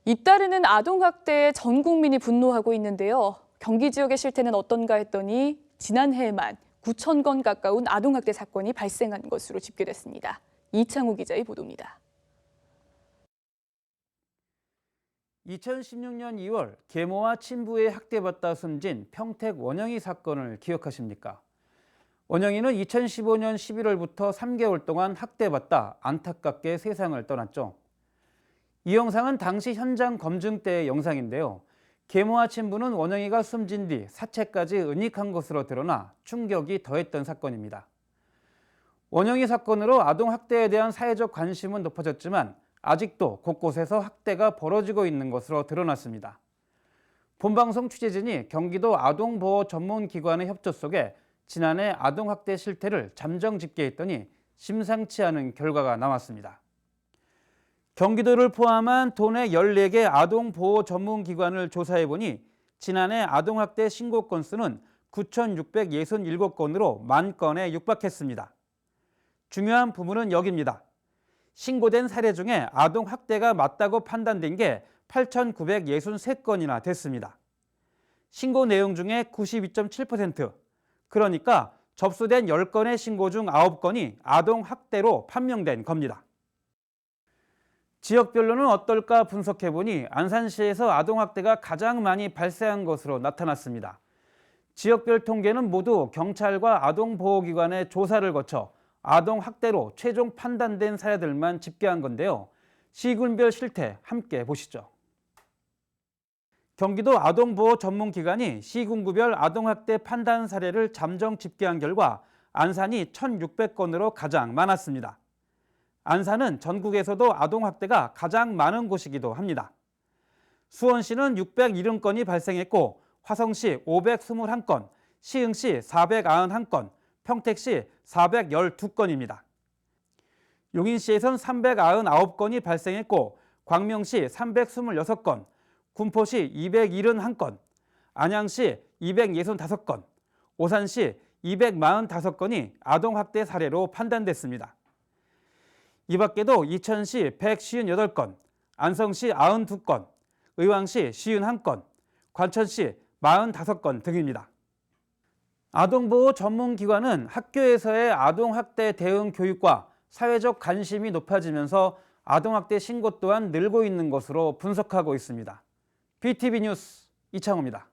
잇따르는 아동학대에 전 국민이 분노하고 있는데요. 경기 지역의 실태는 어떤가 했더니 지난해에만 9천 건 가까운 아동학대 사건이 발생한 것으로 집계됐습니다. 이창호 기자의 보도입니다. 2016년 2월 계모와 친부에 학대받다 숨진 평택 원영희 사건을 기억하십니까? 원영희는 2015년 11월부터 3개월 동안 학대받다 안타깝게 세상을 떠났죠. 이 영상은 당시 현장 검증 때의 영상인데요. 계모와 친부는 원영희가 숨진 뒤 사체까지 은닉한 것으로 드러나 충격이 더했던 사건입니다. 원영희 사건으로 아동학대에 대한 사회적 관심은 높아졌지만 아직도 곳곳에서 학대가 벌어지고 있는 것으로 드러났습니다. 본방송 취재진이 경기도 아동보호전문기관의 협조 속에 지난해 아동학대 실태를 잠정 집계했더니 심상치 않은 결과가 나왔습니다. 경기도를 포함한 도내 14개 아동보호전문기관을 조사해보니 지난해 아동학대 신고 건수는 9,667건으로 10,000건에 육박했습니다. 중요한 부분은 여기입니다. 신고된 사례 중에 아동학대가 맞다고 판단된 게 8,963건이나 됐습니다. 신고 내용 중에 92.7%, 그러니까 접수된 10건의 신고 중 9건이 아동학대로 판명된 겁니다. 지역별로는 어떨까 분석해보니 안산시에서 아동학대가 가장 많이 발생한 것으로 나타났습니다. 지역별 통계는 모두 경찰과 아동보호기관의 조사를 거쳐 아동학대로 최종 판단된 사례들만 집계한 건데요. 시군별 실태 함께 보시죠. 경기도 아동보호전문기관이 시군구별 아동학대 판단 사례를 잠정 집계한 결과 안산이 1,600건으로 가장 많았습니다. 안산은 전국에서도 아동학대가 가장 많은 곳이기도 합니다. 수원시는 670건이 발생했고 화성시 521건, 시흥시 491건, 평택시 412건입니다. 용인시에선 399건이 발생했고 광명시 326건, 군포시 271건, 안양시 265건, 오산시 245건이 아동학대 사례로 판단됐습니다. 이 밖에도 이천시 158건, 안성시 92건, 의왕시 51건, 관천시 45건 등입니다. 아동보호 전문기관은 학교에서의 아동학대 대응 교육과 사회적 관심이 높아지면서 아동학대 신고 또한 늘고 있는 것으로 분석하고 있습니다. BTV 뉴스 이창호입니다.